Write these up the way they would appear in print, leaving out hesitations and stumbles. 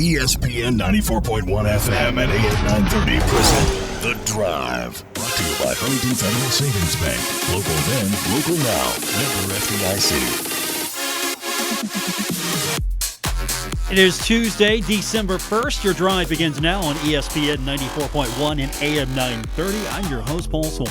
ESPN 94.1 FM and AM 930 present The Drive. Brought to you by Huntington Federal Savings Bank. Local then, local now. Member FDIC. It is Tuesday, December 1st. Your drive begins now on ESPN 94.1 and AM 930. I'm your host, Paul Swann.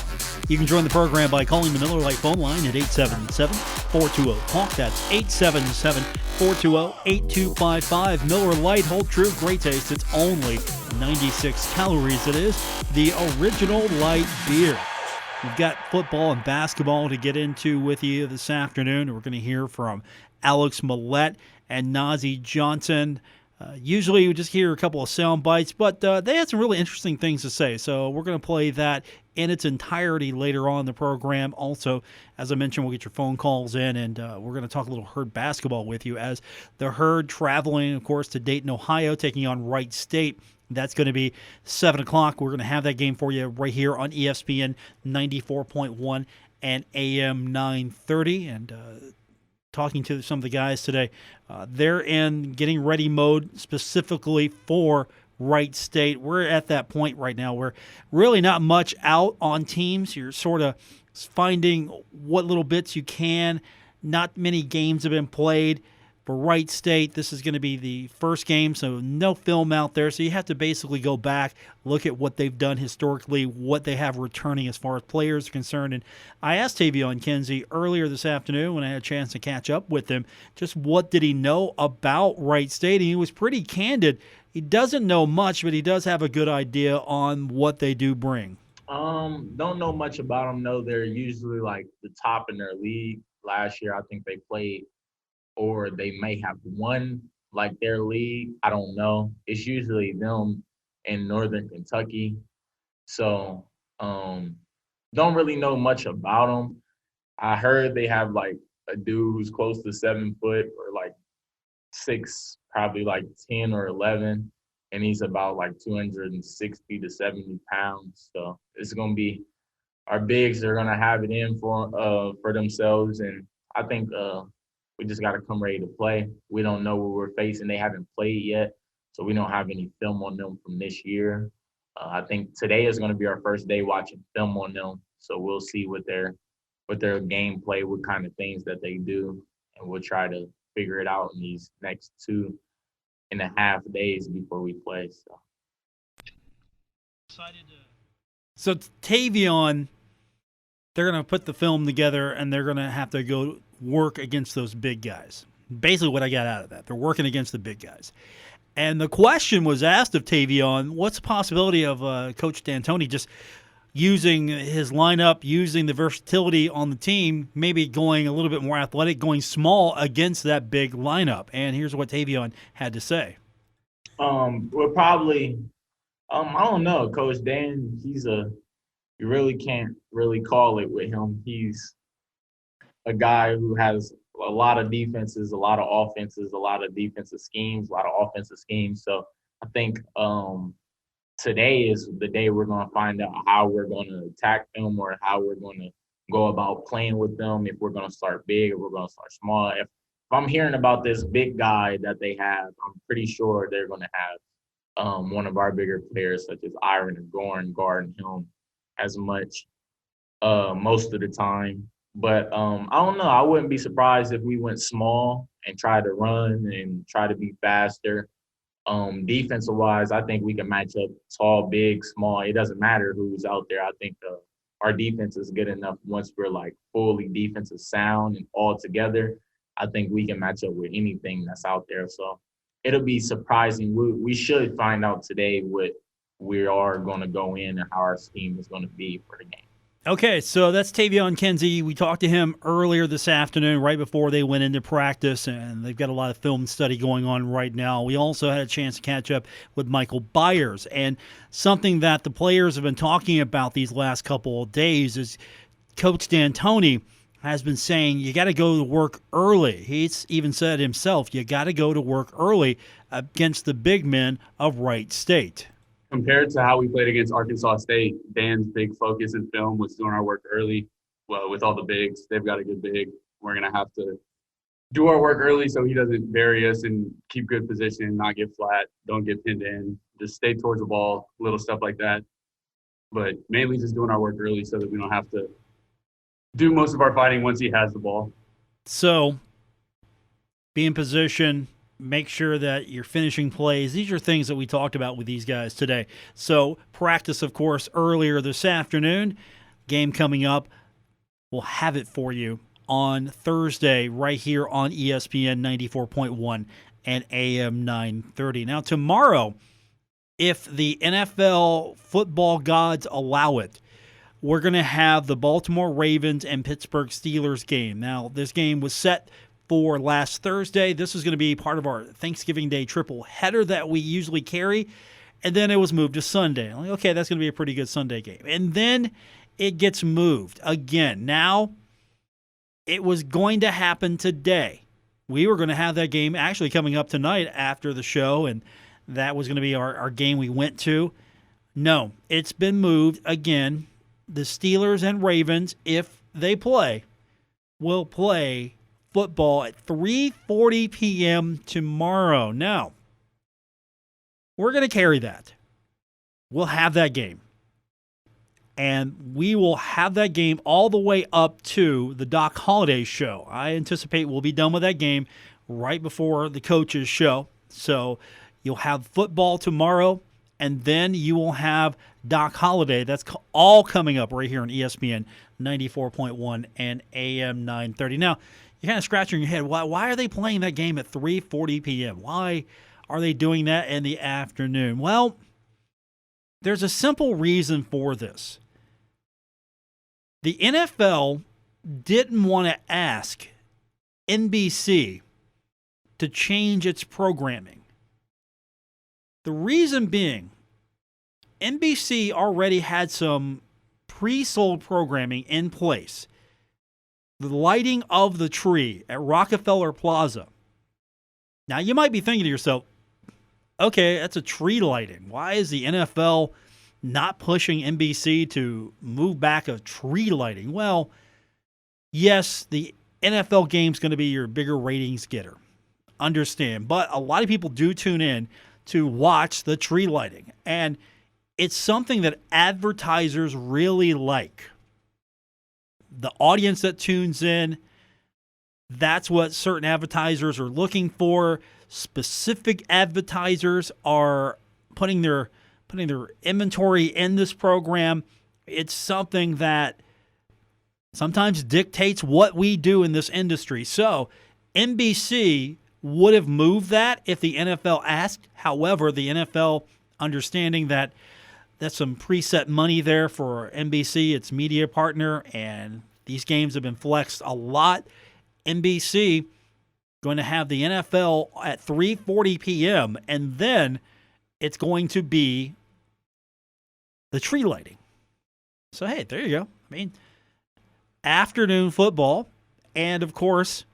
You can join the program by calling the Miller Lite phone line at 877-420-TALK. That's 877-420-8255. Miller Lite, hold true, great taste. It's only 96 calories. It is the original light beer. We've got football and basketball to get into with you this afternoon. We're going to hear from Alex Mollette and Nazeeh Johnson. Usually we just hear a couple of sound bites, but they had some really interesting things to say. So we're going to play that in its entirety later on in the program. Also, as I mentioned, we'll get your phone calls in, and we're going to talk a little Herd basketball with you as the Herd traveling, of course, to Dayton, Ohio, taking on Wright State. That's going to be 7 o'clock. We're going to have that game for you right here on ESPN 94.1 and AM 930. And talking to some of the guys today, they're in getting ready mode specifically for Wright State. We're at that point right now where really not much out on teams. You're sort of finding what little bits you can. Not many games have been played. For Wright State, this is going to be the first game, so no film out there. So you have to basically go back, look at what they've done historically, what they have returning as far as players are concerned. And I asked Tavion Kinsey earlier this afternoon when I had a chance to catch up with him, just what did he know about Wright State? And he was pretty candid. He doesn't know much, but he does have a good idea on what they do bring. Don't know much about them. No, they're usually like the top in their league. Last year, I think they played, or they may have won like their league. I don't know. It's usually them in Northern Kentucky. So don't really know much about them. I heard they have like a dude who's close to 7 foot or like 6, probably like 10 or 11. And he's about like 260 to 70 pounds. So it's going to be, our bigs are going to have it in for themselves. And I think we just got to come ready to play. We don't know what we're facing. They haven't played yet, so we don't have any film on them from this year. I think today is going to be our first day watching film on them, so we'll see what their gameplay, what kind of things that they do, and we'll try to figure it out in these next 2.5 days before we play. So Tavion, they're going to put the film together, and they're going to have to go work against those big guys. Basically what I got out of that. They're working against the big guys. And the question was asked of Tavion, what's the possibility of Coach D'Antoni just using his lineup, using the versatility on the team, maybe going a little bit more athletic, going small against that big lineup? And here's what Tavion had to say. We're probably, I don't know, Coach Dan, you really can't really call it with him. He's a guy who has a lot of defenses, a lot of offenses, a lot of defensive schemes, a lot of offensive schemes. So I think today is the day we're going to find out how we're going to attack them or how we're going to go about playing with them, if we're going to start big or we're going to start small. If I'm hearing about this big guy that they have, I'm pretty sure they're going to have one of our bigger players such as Iron or Goran guarding him as much most of the time. But I don't know. I wouldn't be surprised if we went small and tried to run and try to be faster. Defensive-wise, I think we can match up tall, big, small. It doesn't matter who's out there. I think our defense is good enough once we're like fully defensive sound and all together. I think we can match up with anything that's out there. So it'll be surprising. We should find out today what we are going to go in and how our scheme is going to be for the game. Okay, so that's Tavion Kinsey. We talked to him earlier this afternoon, right before they went into practice, and they've got a lot of film study going on right now. We also had a chance to catch up with Michael Byers, and something that the players have been talking about these last couple of days is Coach D'Antoni has been saying you got to go to work early. He's even said himself, you got to go to work early against the big men of Wright State. Compared to how we played against Arkansas State, Dan's big focus in film was doing our work early. Well, with all the bigs, they've got a good big. We're going to have to do our work early so he doesn't bury us and keep good position, not get flat, don't get pinned in, just stay towards the ball, little stuff like that. But mainly just doing our work early so that we don't have to do most of our fighting once he has the ball. So, be in position, make sure that you're finishing plays. These are things that we talked about with these guys today. So, practice, of course, earlier this afternoon. Game coming up. We'll have it for you on Thursday right here on ESPN 94.1 and AM 930. Now, tomorrow, if the NFL football gods allow it, we're going to have the Baltimore Ravens and Pittsburgh Steelers game. Now, this game was set for last Thursday. This is going to be part of our Thanksgiving Day triple header that we usually carry, and then it was moved to Sunday. Like, okay, that's going to be a pretty good Sunday game. And then it gets moved again. Now, it was going to happen today. We were going to have that game actually coming up tonight after the show, and that was going to be our game we went to. No, it's been moved again. The Steelers and Ravens, if they play, will play football at 3:40 p.m. tomorrow. Now, we're going to carry that. We'll have that game. And we will have that game all the way up to the Doc Holliday show. I anticipate we'll be done with that game right before the coaches' show. So you'll have football tomorrow, and then you will have Doc Holliday. That's all coming up right here on ESPN 94.1 and AM 930. Now, you're kind of scratching your head. Why are they playing that game at 3:40 p.m.? Why are they doing that in the afternoon? Well, there's a simple reason for this. The NFL didn't want to ask NBC to change its programming. The reason being, NBC already had some pre-sold programming in place. The lighting of the tree at Rockefeller Plaza. Now, you might be thinking to yourself, okay, that's a tree lighting. Why is the NFL not pushing NBC to move back a tree lighting? Well, yes, the NFL game's going to be your bigger ratings getter. Understand. But a lot of people do tune in to watch the tree lighting. And it's something that advertisers really like. The audience that tunes in, that's what certain advertisers are looking for. Specific advertisers are putting their inventory in this program. It's something that sometimes dictates what we do in this industry. So NBC would have moved that if the NFL asked. However, the NFL, understanding that that's some preset money there for NBC, its media partner, and these games have been flexed a lot. NBC going to have the NFL at 3:40 p.m., and then it's going to be the tree lighting. So, hey, there you go. I mean, afternoon football. And, of course,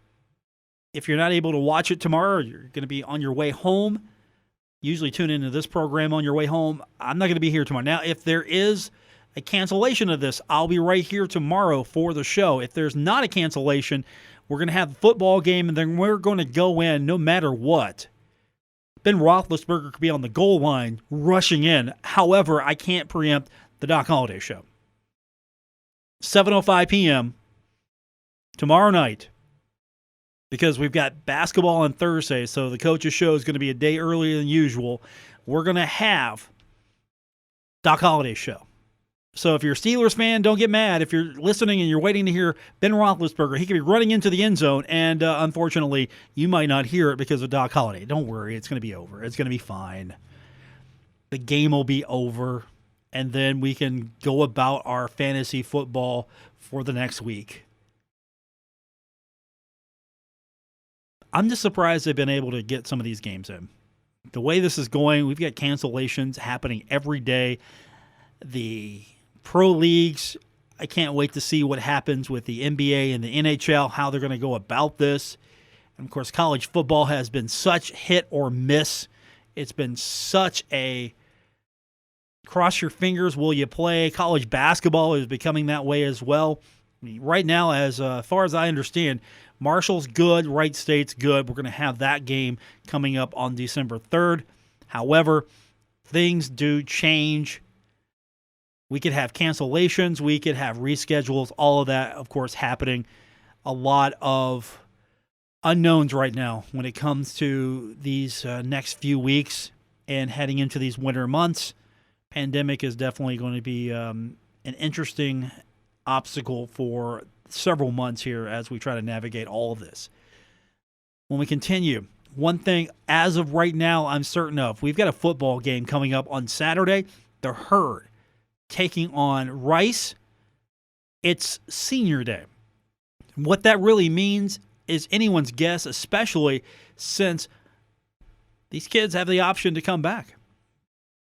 if you're not able to watch it tomorrow, you're going to be on your way home. Usually tune into this program on your way home. I'm not going to be here tomorrow. Now, if there is a cancellation of this, I'll be right here tomorrow for the show. If there's not a cancellation, we're going to have the football game, and then we're going to go in no matter what. Ben Roethlisberger could be on the goal line rushing in. However, I can't preempt the Doc Holliday show. 7:05 p.m. tomorrow night, because we've got basketball on Thursday, so the coach's show is going to be a day earlier than usual. We're going to have Doc Holliday show. So if you're a Steelers fan, don't get mad. If you're listening and you're waiting to hear Ben Roethlisberger, he could be running into the end zone, and unfortunately, you might not hear it because of Doc Holliday. Don't worry. It's going to be over. It's going to be fine. The game will be over, and then we can go about our fantasy football for the next week. I'm just surprised they've been able to get some of these games in. The way this is going, we've got cancellations happening every day. The pro leagues, I can't wait to see what happens with the NBA and the NHL, how they're going to go about this. And, of course, college football has been such hit or miss. It's been such a cross your fingers, will you play? College basketball is becoming that way as well. I mean, right now, as far as I understand, Marshall's good. Wright State's good. We're going to have that game coming up on December 3rd. However, things do change. We could have cancellations. We could have reschedules. All of that, of course, happening. A lot of unknowns right now when it comes to these next few weeks and heading into these winter months. Pandemic is definitely going to be an interesting obstacle for several months here as we try to navigate all of this. When we continue, one thing as of right now I'm certain of, we've got a football game coming up on Saturday. The Herd taking on Rice. It's senior day. What that really means is anyone's guess, especially since these kids have the option to come back.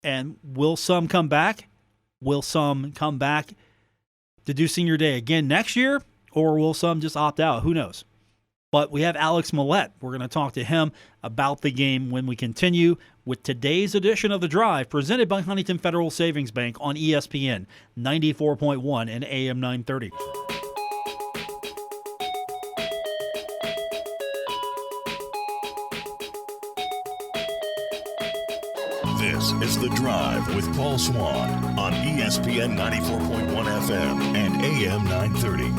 And will some come back? Will some come back to do senior day again next year? Or will some just opt out? Who knows? But we have Alex Mollette. We're going to talk to him about the game when we continue with today's edition of The Drive, presented by Huntington Federal Savings Bank on ESPN 94.1 and AM 930. This is The Drive with Paul Swann on ESPN 94.1 FM and AM 930.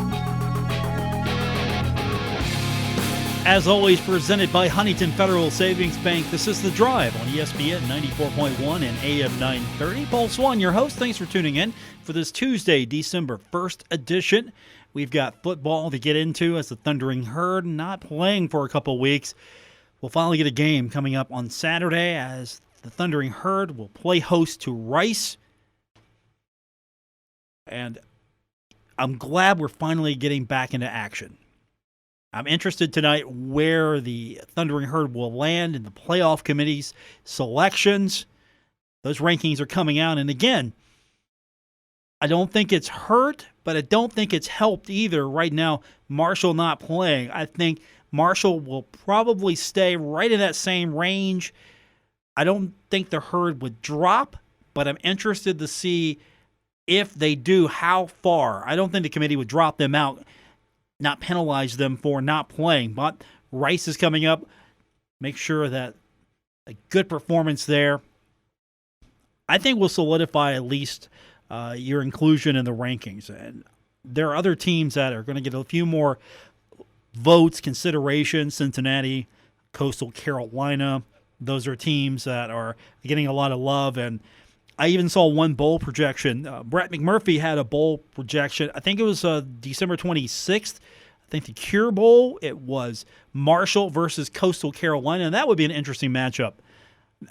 As always, presented by Huntington Federal Savings Bank, this is The Drive on ESPN 94.1 and AM 930. Paul Swann, your host. Thanks for tuning in for this Tuesday, December 1st edition. We've got football to get into as the Thundering Herd not playing for a couple weeks. We'll finally get a game coming up on Saturday as the Thundering Herd will play host to Rice. And I'm glad we're finally getting back into action. I'm interested tonight where the Thundering Herd will land in the playoff committee's selections. Those rankings are coming out. And again, I don't think it's hurt, but I don't think it's helped either right now, Marshall not playing. I think Marshall will probably stay right in that same range. I don't think the Herd would drop, but I'm interested to see if they do, how far. I don't think the committee would drop them out, not penalize them for not playing. But Rice is coming up. Make sure that a good performance there, I think, will solidify at least your inclusion in the rankings. And there are other teams that are going to get a few more votes, consideration. Cincinnati, Coastal Carolina. Those are teams that are getting a lot of love. And I even saw one bowl projection. Brett McMurphy had a bowl projection. I think it was December 26th. I think the Cure Bowl, it was Marshall versus Coastal Carolina. And that would be an interesting matchup.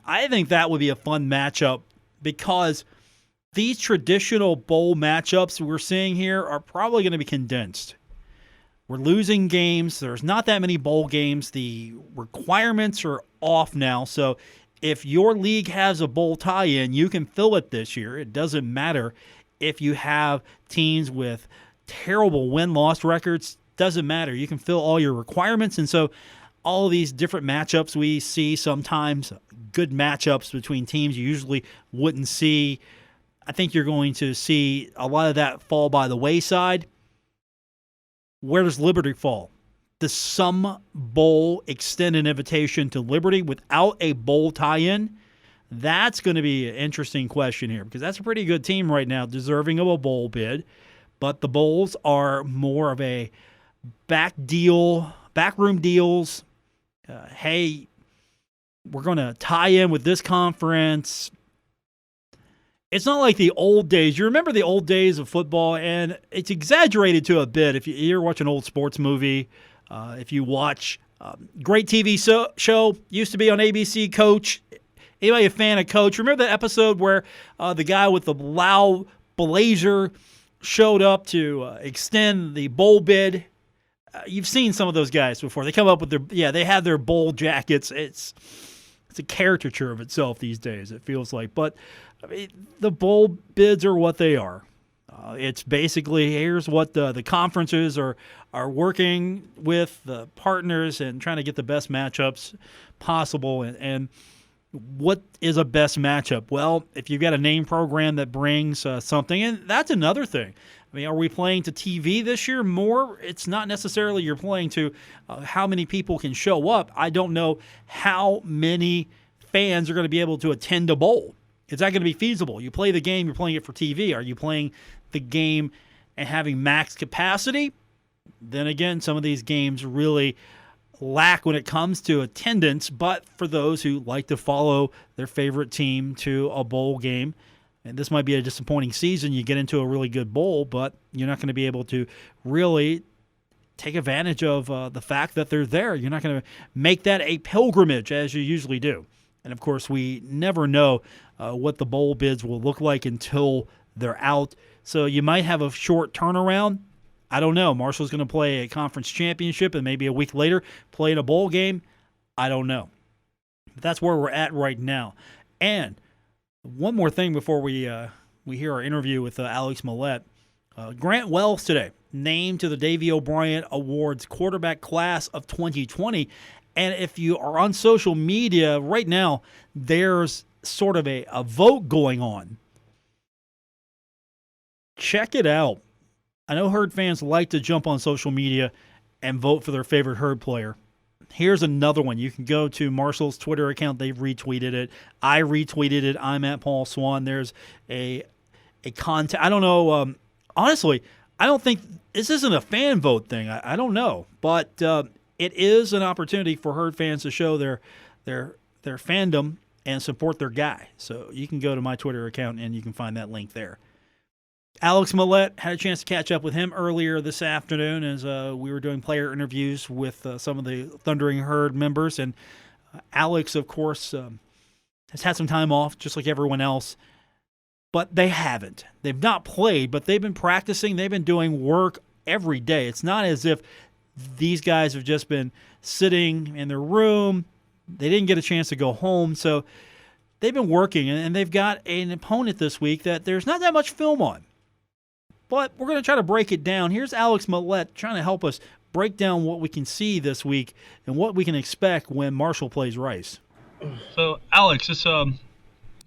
I think that would be a fun matchup because these traditional bowl matchups we're seeing here are probably going to be condensed. We're losing games. There's not that many bowl games. The requirements are off now. So if your league has a bowl tie-in, you can fill it this year. It doesn't matter if you have teams with terrible win-loss records. Doesn't matter. You can fill all your requirements. And so all of these different matchups we see sometimes, good matchups between teams you usually wouldn't see. I think you're going to see a lot of that fall by the wayside. Where does Liberty fall? Does some bowl extend an invitation to Liberty without a bowl tie-in? That's going to be an interesting question here because that's a pretty good team right now, deserving of a bowl bid. But the bowls are more of a backroom deals. Hey, we're going to tie in with this conference. It's not like the old days. You remember the old days of football, and it's exaggerated to a bit. If you ever watch an old sports movie, if you watch great TV show, used to be on ABC, Coach. Anybody a fan of Coach? Remember that episode where the guy with the loud blazer showed up to extend the bowl bid? You've seen some of those guys before. They come up with they have their bowl jackets. It's a caricature of itself these days, it feels like. But I mean, the bowl bids are what they are. It's basically, here's what the conferences are working with the partners and trying to get the best matchups possible. And what is a best matchup? Well, if you've got a name program that brings something, and that's another thing. I mean, are we playing to TV this year more? It's not necessarily you're playing to how many people can show up. I don't know how many fans are going to be able to attend a bowl. Is that going to be feasible? You play the game, you're playing it for TV. Are you playing the game and having max capacity? Then again, some of these games really lack when it comes to attendance, but for those who like to follow their favorite team to a bowl game, and this might be a disappointing season, you get into a really good bowl, but you're not going to be able to really take advantage of the fact that they're there. You're not going to make that a pilgrimage as you usually do. And of course, we never know what the bowl bids will look like until they're out. So you might have a short turnaround. I don't know. Marshall's going to play a conference championship and maybe a week later play in a bowl game. I don't know. But that's where we're at right now. And one more thing before we hear our interview with Alex Mollette. Grant Wells today named to the Davey O'Brien Awards quarterback class of 2020. And if you are on social media right now, there's sort of a vote going on. Check it out. I know Herd fans like to jump on social media and vote for their favorite Herd player. Here's another one. You can go to Marshall's Twitter account. They've retweeted it. I retweeted it. I'm at Paul Swann. There's a content. I don't know. Honestly, I don't think this isn't a fan vote thing. I don't know. But it is an opportunity for Herd fans to show their fandom and support their guy. So you can go to my Twitter account and you can find that link there. Alex Mollette, had a chance to catch up with him earlier this afternoon as we were doing player interviews with some of the Thundering Herd members. And Alex, of course, has had some time off, just like everyone else. But they haven't. They've not played, but they've been practicing. They've been doing work every day. It's not as if these guys have just been sitting in their room. They didn't get a chance to go home. So they've been working, and they've got an opponent this week that there's not that much film on. But we're going to try to break it down. Here's Alex Mollette trying to help us break down what we can see this week and what we can expect when Marshall plays Rice. So, Alex,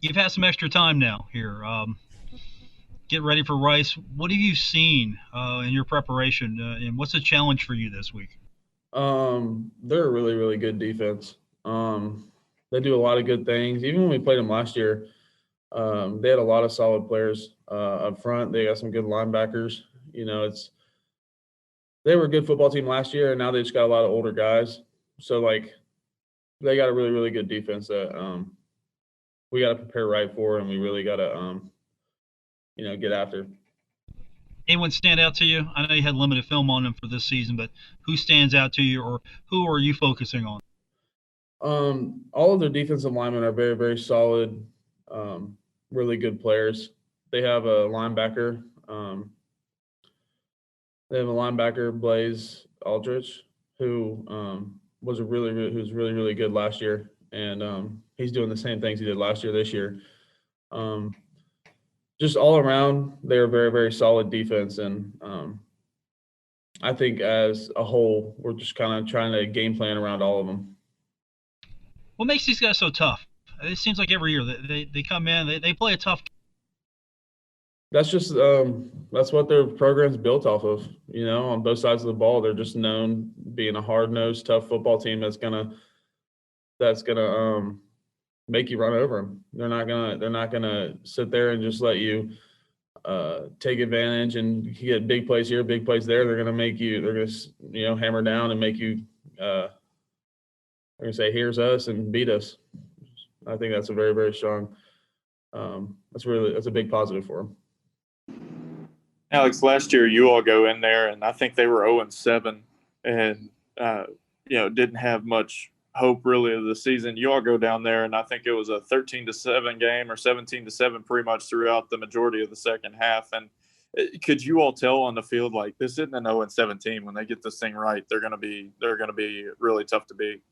you've had some extra time now here. Get ready for Rice. What have you seen in your preparation, and what's the challenge for you this week? They're a really, really good defense. They do a lot of good things. Even when we played them last year, they had a lot of solid players up front. They got some good linebackers. You know, they were a good football team last year, and now they just got a lot of older guys. So, they got a really, really good defense that we got to prepare right for, and we really got to, get after. Anyone stand out to you? I know you had limited film on them for this season, but who stands out to you, or who are you focusing on? All of their defensive linemen are very, very solid, really good players. They have a linebacker. Blaze Aldrich, who was who's really, really good last year, and he's doing the same things he did last year this year. Just all around, they're a very, very solid defense, and I think as a whole, we're just kind of trying to game plan around all of them. What makes these guys so tough? It seems like every year they come in, they play a tough. That's just that's what their program's built off of. You know, on both sides of the ball, they're just known being a hard-nosed, tough football team that's gonna make you run over them. They're not gonna sit there and just let you take advantage and get big plays here, big plays there. They're gonna hammer down and make you. They're gonna say, "Here's us," and beat us. I think that's a very, very strong. That's a big positive for them. Alex, last year you all go in there, and I think they were 0-7, and didn't have much hope really of the season. You all go down there, and I think it was a 13-7 game or 17-7 pretty much throughout the majority of the second half. And could you all tell on the field like this isn't an 0-7 team? When they get this thing right, they're gonna be really tough to beat.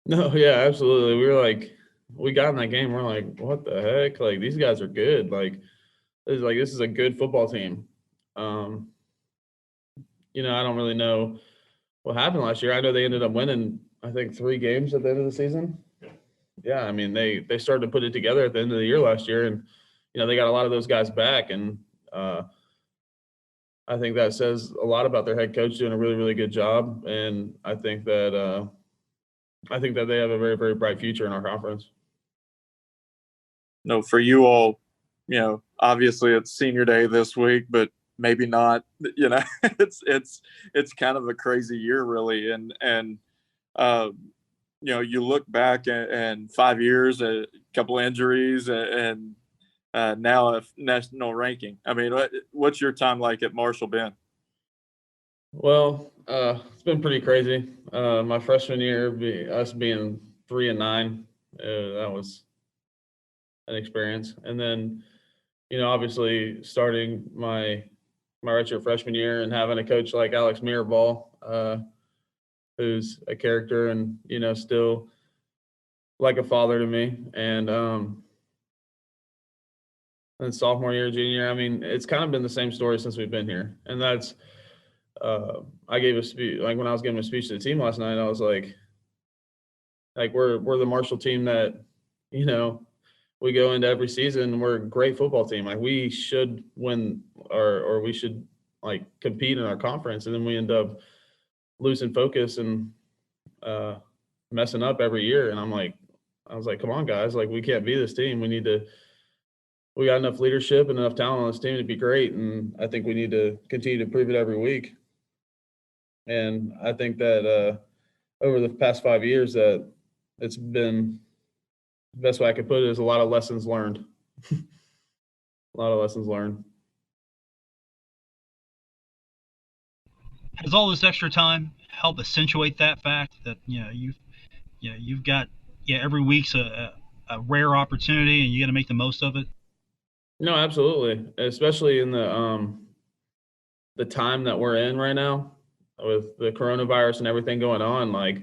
No, yeah, absolutely. We got in that game. We're like, what the heck? Like, these guys are good. This is a good football team. I don't really know what happened last year. I know they ended up winning, I think, 3 games at the end of the season. yeah, I mean, they started to put it together at the end of the year last year, and they got a lot of those guys back, and I think that says a lot about their head coach doing a really, really good job, and I think that they have a very, very bright future in our conference. No, for you all, obviously it's senior day this week, but maybe not. It's kind of a crazy year, really, and you look back and 5 years, a couple injuries, and now a national ranking. I mean, what's your time like at Marshall been? Well, it's been pretty crazy. My freshman year, us being 3-9, that was an experience. And then, obviously starting my redshirt freshman year and having a coach like Alex Mirabal, who's a character and, still like a father to me. And sophomore year, junior year, I mean, it's kind of been the same story since we've been here. And that's, I gave a speech, like when I was giving a speech to the team last night, I was like we're the Marshall team that, we go into every season, we're a great football team. Like we should win or we should like compete in our conference. And then we end up losing focus and messing up every year. And I was like, come on guys, like we can't be this team. We got enough leadership and enough talent on this team to be great. And I think we need to continue to prove it every week. And I think that over the past 5 years that it's been, the best way I could put it is a lot of lessons learned. A lot of lessons learned. Has all this extra time helped accentuate that fact that you've got every week's a rare opportunity and you got to make the most of it? No, absolutely. Especially in the time that we're in right now with the coronavirus and everything going on. Like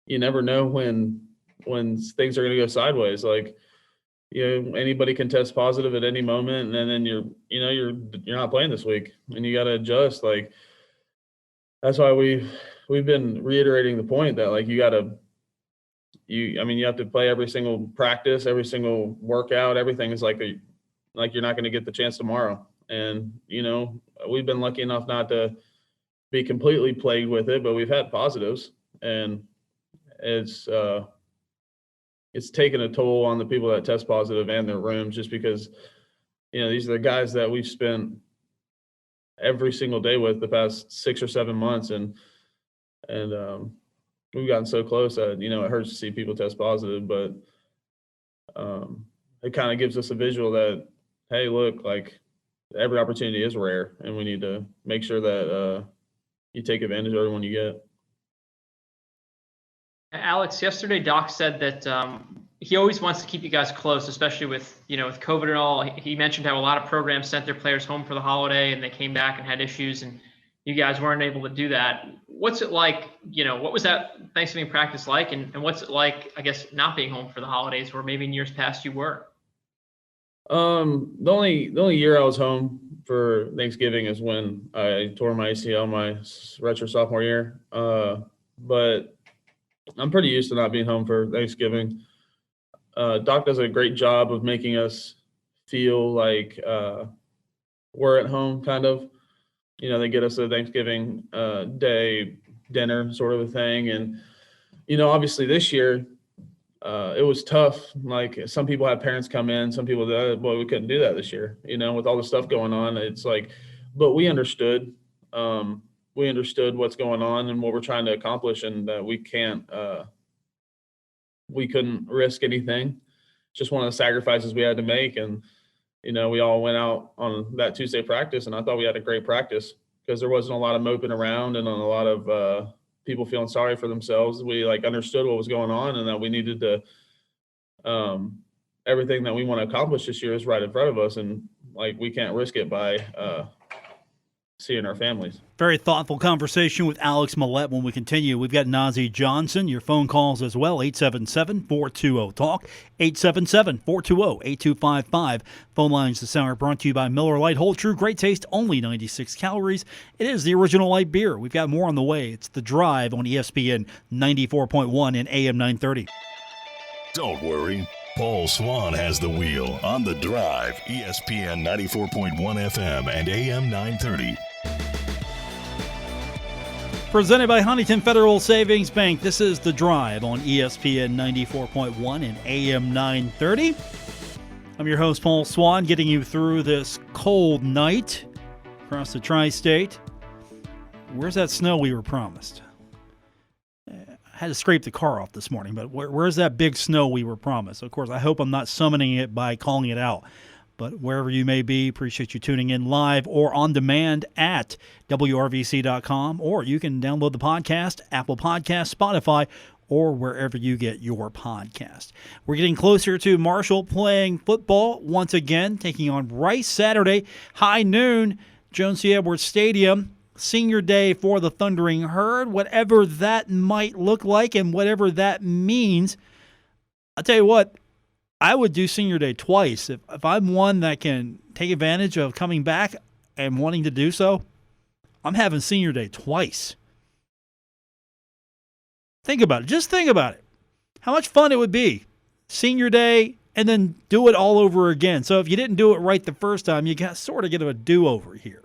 you never know when things are going to go sideways. Like, anybody can test positive at any moment, and then you're not playing this week, and you got to adjust. Like, that's why we've been reiterating the point that like you have to play every single practice, every single workout, everything is like you're not going to get the chance tomorrow. And we've been lucky enough not to be completely plagued with it, but we've had positives, and it's taken a toll on the people that test positive and their rooms, just because, these are the guys that we've spent every single day with the past 6 or 7 months. And we've gotten so close that, it hurts to see people test positive, but it kind of gives us a visual that, hey, look, like every opportunity is rare and we need to make sure that you take advantage of every one you get. Alex, yesterday Doc said that he always wants to keep you guys close, especially with with COVID and all. He mentioned how a lot of programs sent their players home for the holiday and they came back and had issues, and you guys weren't able to do that. What's it like? What was that Thanksgiving practice like, and what's it like, I guess, not being home for the holidays, where maybe in years past you were? The only year I was home for Thanksgiving is when I tore my ACL my redshirt sophomore year. But I'm pretty used to not being home for Thanksgiving. Doc does a great job of making us feel like we're at home, kind of. They get us a Thanksgiving Day dinner sort of a thing. And, obviously this year it was tough. Like some people had parents come in, some people did, boy, we couldn't do that this year, with all the stuff going on. It's like, but we understood. We understood what's going on and what we're trying to accomplish, and that we couldn't risk anything. Just one of the sacrifices we had to make. And, we all went out on that Tuesday practice, and I thought we had a great practice because there wasn't a lot of moping around and a lot of people feeling sorry for themselves. We understood what was going on and that we needed to, everything that we want to accomplish this year is right in front of us. And we can't risk it by, seeing our families. Very thoughtful conversation with Alex Mollette. When we continue, we've got Nazeeh Johnson. Your phone calls as well, 877-420-TALK, 877-420-8255. Phone lines this hour brought to you by Miller Lite. Hold true, great taste, only 96 calories. It is the original light beer. We've got more on the way. It's The Drive on ESPN 94.1 and AM 930. Don't worry. Paul Swann has the wheel on The Drive, ESPN 94.1 FM and AM 930. Presented by Huntington Federal Savings Bank, this is The Drive on ESPN 94.1 and AM 930. I'm your host, Paul Swann, getting you through this cold night across the tri-state. Where's that snow we were promised? I had to scrape the car off this morning, but where's that big snow we were promised? Of course, I hope I'm not summoning it by calling it out. But wherever you may be, appreciate you tuning in live or on demand at WRVC.com, or you can download the podcast, Apple Podcasts, Spotify, or wherever you get your podcast. We're getting closer to Marshall playing football once again, taking on Rice Saturday, high noon, Jones C. Edwards Stadium. Senior day for the Thundering Herd, whatever that might look like and whatever that means. I'll tell you what, I would do senior day twice. If I'm one that can take advantage of coming back and wanting to do so, I'm having senior day twice. Think about it. Just think about it. How much fun it would be. Senior day and then do it all over again. So if you didn't do it right the first time, you got sort of get a do-over here.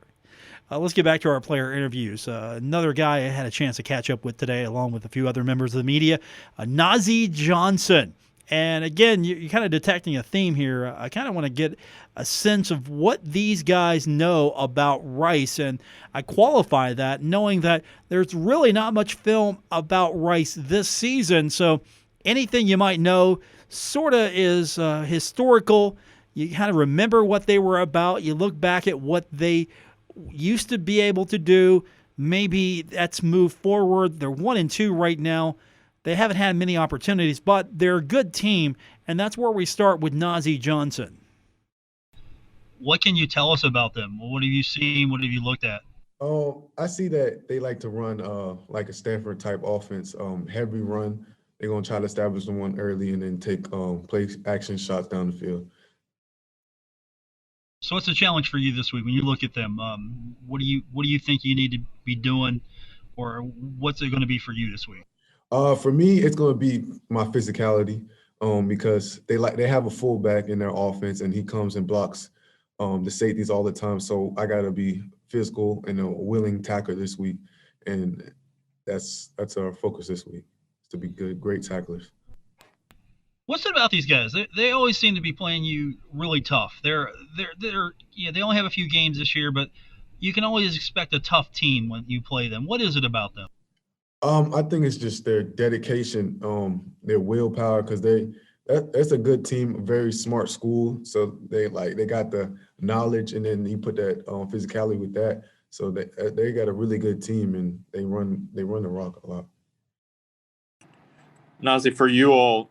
Let's get back to our player interviews. Another guy I had a chance to catch up with today, along with a few other members of the media, Nazeeh Johnson. And again, you're kind of detecting a theme here. I kind of want to get a sense of what these guys know about Rice. And I qualify that knowing that there's really not much film about Rice this season. So anything you might know sort of is historical. You kind of remember what they were about. You look back at what they used to be able to do. Maybe that's moved forward. They're 1-2 right now. They haven't had many opportunities, but they're a good team, and that's where we start with Nazeeh Johnson. What can you tell us about them? What have you seen? What have you looked at? Oh, I see that they like to run like a Stanford type offense, heavy run. They're gonna try to establish the one early and then take play action shots down the field. So what's the challenge for you this week when you look at them? What do you think you need to be doing, or what's it going to be for you this week? For me, it's going to be my physicality, because they have a fullback in their offense and he comes and blocks the safeties all the time. So I got to be physical and a willing tackler this week, and that's our focus this week, to be great tacklers. What's it about these guys? They always seem to be playing you really tough. They're they only have a few games this year, but you can always expect a tough team when you play them. What is it about them? I think it's just their dedication, their willpower, because that's a good team, a very smart school. So they got the knowledge, and then you put that physicality with that. So they got a really good team, and they run the rock a lot. Nazeeh, for you all,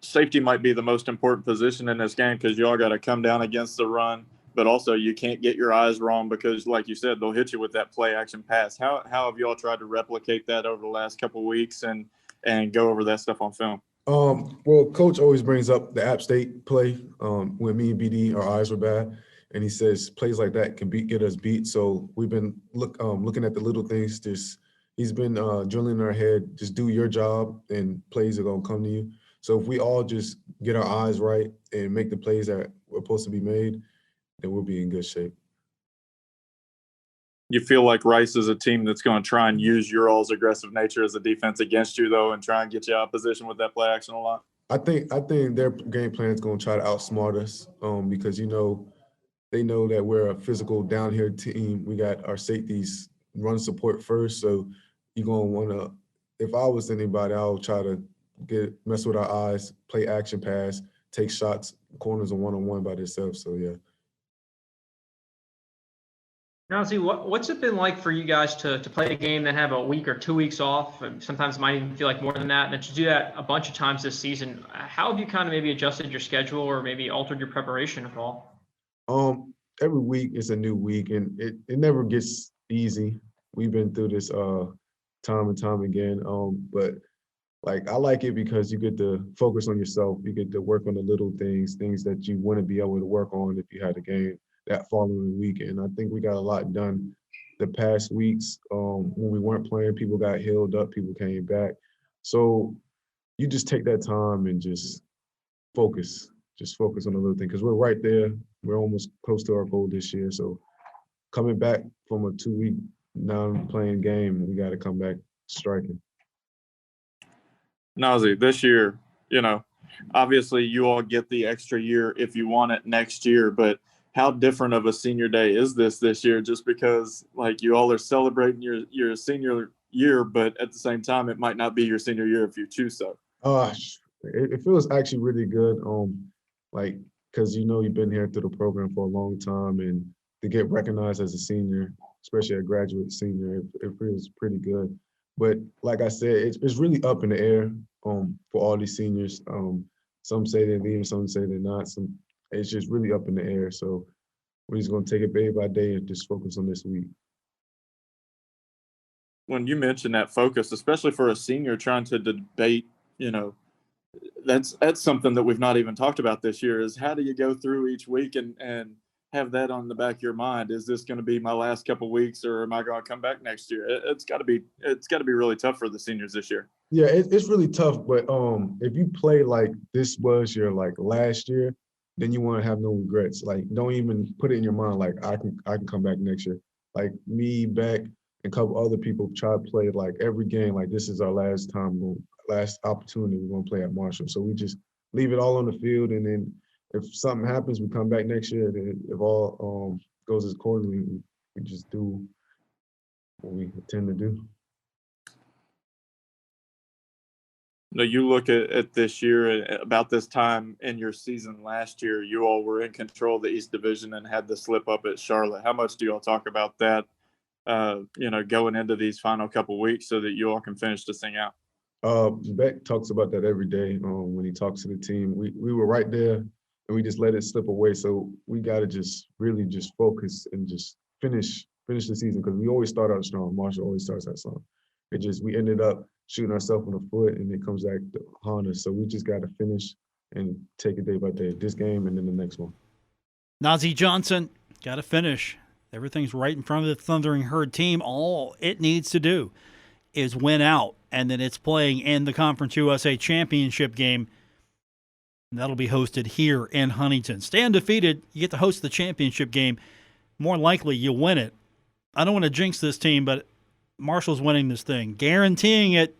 safety might be the most important position in this game because you all got to come down against the run, but also you can't get your eyes wrong because, like you said, they'll hit you with that play action pass. How have you all tried to replicate that over the last couple of weeks and go over that stuff on film? Well, Coach always brings up the App State play when me and BD, our eyes were bad, and he says plays like that can get us beat. So we've been looking at the little things. He's been drilling in our head, just do your job and plays are going to come to you. So if we all just get our eyes right and make the plays that were supposed to be made, then we'll be in good shape. You feel like Rice is a team that's going to try and use your all's aggressive nature as a defense against you, though, and try and get you out of position with that play action a lot? I think their game plan is going to try to outsmart us because, they know that we're a physical down here team. We got our safeties run support first, so you're going to want to, if I was anybody, I'll try to mess with our eyes, play action pass, take shots, corners and one-on-one by themselves. So, yeah. Nazeeh, what's it been like for you guys to play a game then have a week or 2 weeks off? And sometimes it might even feel like more than that. And to do that a bunch of times this season, how have you kind of maybe adjusted your schedule or maybe altered your preparation at all? Every week is a new week, and it never gets easy. We've been through this time and time again. But I like it because you get to focus on yourself. You get to work on the little things that you wouldn't be able to work on if you had a game that following week. And I think we got a lot done the past weeks. When we weren't playing, people got healed up, people came back. So you just take that time and just focus. Just focus on the little thing because we're right there. We're almost close to our goal this year. So coming back from a 2-week non-playing game, we got to come back striking. Nazeeh, this year, obviously you all get the extra year if you want it next year, but how different of a senior day is this year? Just because like you all are celebrating your senior year, but at the same time, it might not be your senior year if you choose so. It feels actually really good. Like, because you've been here through the program for a long time, and to get recognized as a senior, especially a graduate senior, it feels pretty good. But like I said, it's really up in the air for all these seniors. Some say they're leaving, some say they're not. It's just really up in the air. So we're just going to take it day by day and just focus on this week. When you mention that focus, especially for a senior trying to debate, that's something that we've not even talked about this year is how do you go through each week and have that on the back of your mind? Is this going to be my last couple of weeks or am I going to come back next year? It's got to be really tough for the seniors this year. Yeah, it's really tough. But if you play like this was your last year, then you want to have no regrets. Like, don't even put it in your mind like I can come back next year. Like me, Beck, and a couple other people try to play like every game like this is our last time, last opportunity we're going to play at Marshall. So we just leave it all on the field, and then if something happens, we come back next year. Then if all goes accordingly, we just do what we intend to do. No, you look at this year, about this time in your season last year, you all were in control of the East Division and had the slip up at Charlotte. How much do you all talk about that, going into these final couple weeks so that you all can finish this thing out? Beck talks about that every day when he talks to the team. We were right there, and we just let it slip away. So we got to just really just focus and just finish the season because we always start out strong. Marshall always starts out strong. We ended up shooting ourselves in the foot, and it comes back to haunt us. So we just got to finish and take it day by day. This game and then the next one. Nazeeh Johnson, got to finish. Everything's right in front of the Thundering Herd team. All it needs to do is win out, and then it's playing in the Conference USA Championship game. And that'll be hosted here in Huntington. Stay undefeated, you get to host the championship game. More likely, you win it. I don't want to jinx this team, but Marshall's winning this thing. Guaranteeing it.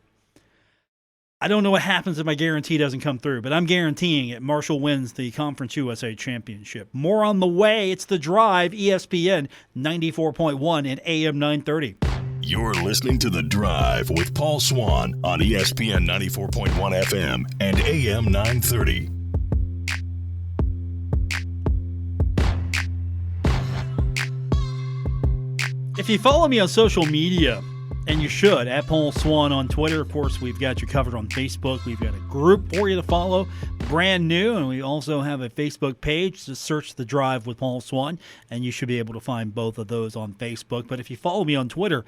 I don't know what happens if my guarantee doesn't come through, but I'm guaranteeing it. Marshall wins the Conference USA Championship. More on the way. It's The Drive, ESPN 94.1 and AM 930. You're listening to The Drive with Paul Swann on ESPN 94.1 FM and AM 930. If you follow me on social media, and you should, at Paul Swann on Twitter. Of course, we've got you covered on Facebook. We've got a group for you to follow, brand new, and we also have a Facebook page. Just search The Drive with Paul Swann, and you should be able to find both of those on Facebook. But if you follow me on Twitter,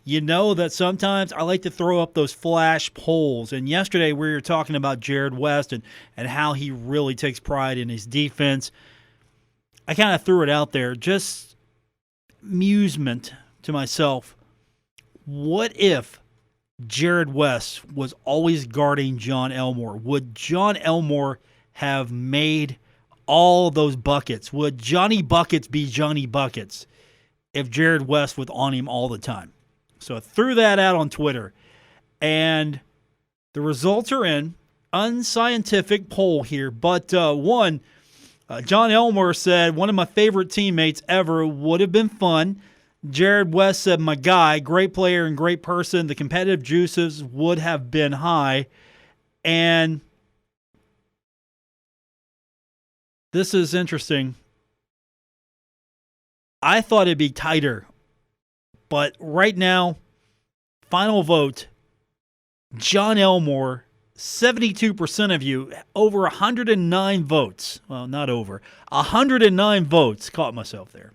you know that sometimes I like to throw up those flash polls. And yesterday we were talking about Jared West and how he really takes pride in his defense. I kind of threw it out there, just amusement to myself. What if Jared West was always guarding John Elmore? Would John Elmore have made all those buckets? Would Johnny Buckets be Johnny Buckets if Jared West was on him all the time? So I threw that out on Twitter, and the results are in. Unscientific poll here, but John Elmore said, one of my favorite teammates ever, would have been fun. Jared West said, my guy, great player and great person. The competitive juices would have been high. And this is interesting. I thought it'd be tighter. But right now, final vote, John Elmore, 72% of you, over 109 votes. Well, not over. 109 votes. Caught myself there.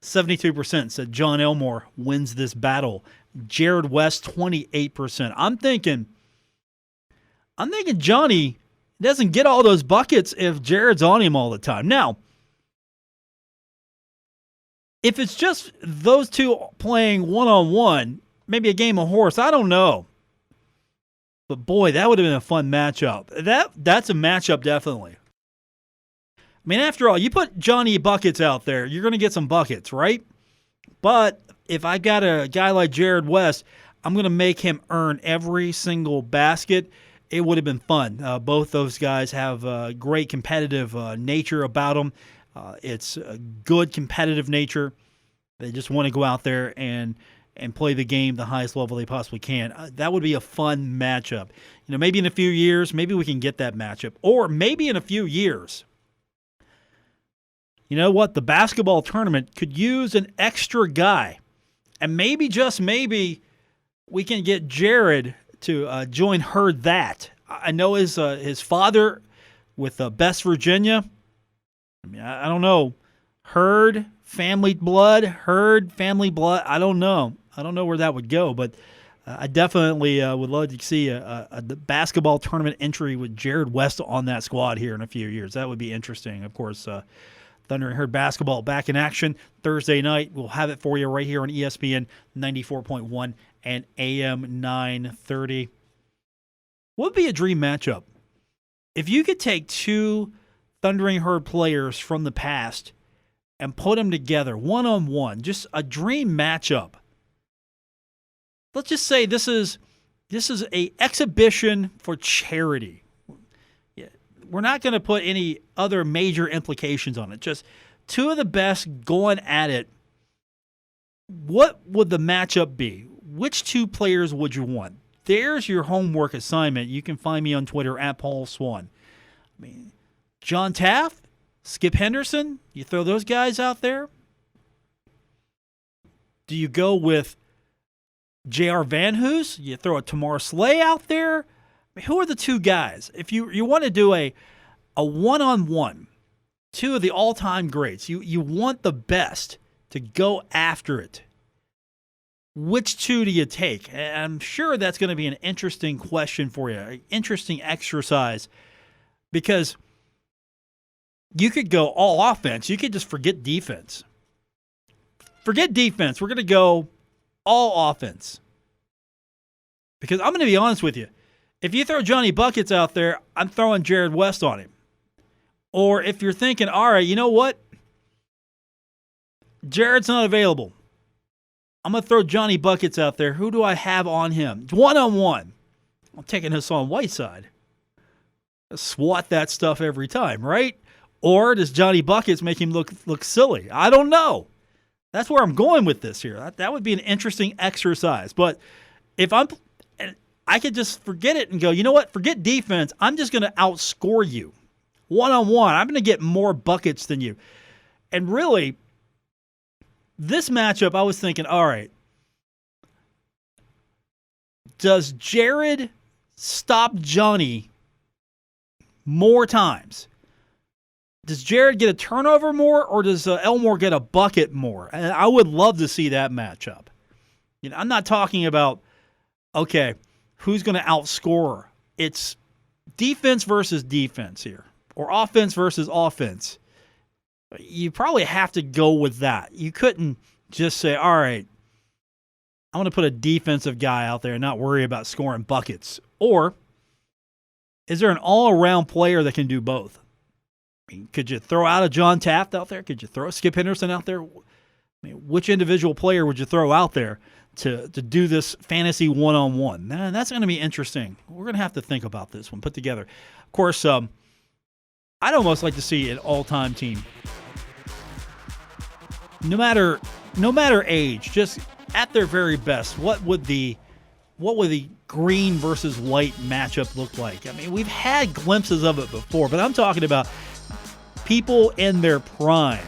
72% said John Elmore wins this battle. Jared West, 28%. I'm thinking Johnny doesn't get all those buckets if Jared's on him all the time. Now, if it's just those two playing one-on-one, maybe a game of horse, I don't know. But boy, that would have been a fun matchup. That's a matchup, definitely. I mean, after all, you put Johnny Buckets out there, you're going to get some buckets, right? But if I got a guy like Jared West, I'm going to make him earn every single basket. It would have been fun. Both those guys have a great competitive nature about them. It's a good competitive nature. They just want to go out there and play the game the highest level they possibly can. That would be a fun matchup. Maybe in a few years, maybe we can get that matchup. Or maybe in a few years, you know what? The basketball tournament could use an extra guy. And maybe, just maybe, we can get Jared to join Herd That. I know his father with Best Virginia. I mean, I don't know. Herd family blood. I don't know. I don't know where that would go, but I definitely would love to see a basketball tournament entry with Jared West on that squad here in a few years. That would be interesting. Of course, Thunder and Herd basketball back in action Thursday night. We'll have it for you right here on ESPN 94.1 and AM 930. What would be a dream matchup? If you could take two Thundering Herd players from the past and put them together one-on-one, just a dream matchup. Let's just say this is a exhibition for charity. We're not going to put any other major implications on it. Just two of the best going at it. What would the matchup be? Which two players would you want? There's your homework assignment. You can find me on Twitter at Paul Swann. I mean, John Taft, Skip Henderson, you throw those guys out there? Do you go with J.R. Van Hoos? You throw a Tamar Slay out there? I mean, who are the two guys? If you want to do a one-on-one, two of the all-time greats, you want the best to go after it. Which two do you take? And I'm sure that's going to be an interesting question for you, an interesting exercise, because you could go all offense. You could just forget defense. Forget defense. We're going to go all offense. Because I'm going to be honest with you. If you throw Johnny Buckets out there, I'm throwing Jared West on him. Or if you're thinking, all right, you know what? Jared's not available. I'm going to throw Johnny Buckets out there. Who do I have on him? One-on-one. I'm taking Hassan Whiteside. Swat that stuff every time, right? Or does Johnny Buckets make him look silly? I don't know. That's where I'm going with this here. That would be an interesting exercise. But if I could just forget it and go, you know what? Forget defense. I'm just going to outscore you. One-on-one. I'm going to get more buckets than you. And really, this matchup, I was thinking, all right, does Jared stop Johnny more times? Does Jared get a turnover more, or does Elmore get a bucket more? And I would love to see that matchup. I'm not talking about, okay, who's going to outscore. It's defense versus defense here, or offense versus offense. You probably have to go with that. You couldn't just say, all right, I'm going to put a defensive guy out there and not worry about scoring buckets. Or is there an all-around player that can do both? I mean, could you throw out a John Taft out there? Could you throw a Skip Henderson out there? I mean, which individual player would you throw out there to do this fantasy one-on-one? That's going to be interesting. We're going to have to think about this one, put together. Of course, I'd almost like to see an all-time team. No matter age, just at their very best, what would the green versus white matchup look like? I mean, we've had glimpses of it before, but I'm talking about people in their prime.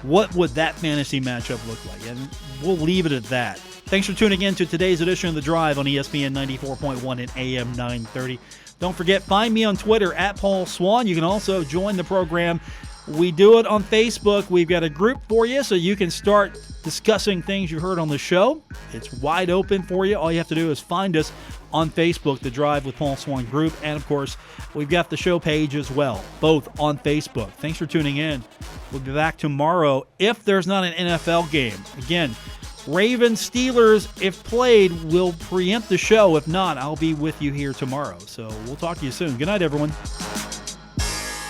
What would that fantasy matchup look like? And we'll leave it at that. Thanks for tuning in to today's edition of The Drive on ESPN 94.1 and AM 930. Don't forget, find me on Twitter at Paul Swann. You can also join the program. We do it on Facebook. We've got a group for you so you can start discussing things you heard on the show. It's wide open for you. All you have to do is find us on Facebook, The Drive with Paul Swann Group. And, of course, we've got the show page as well, both on Facebook. Thanks for tuning in. We'll be back tomorrow if there's not an NFL game. Again, Ravens Steelers, if played, will preempt the show. If not, I'll be with you here tomorrow. So we'll talk to you soon. Good night, everyone.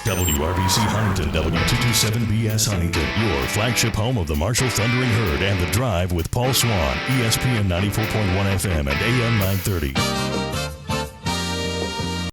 WRBC Huntington, W227BS Huntington, your flagship home of the Marshall Thundering Herd and The Drive with Paul Swann, ESPN 94.1 FM and AM 930.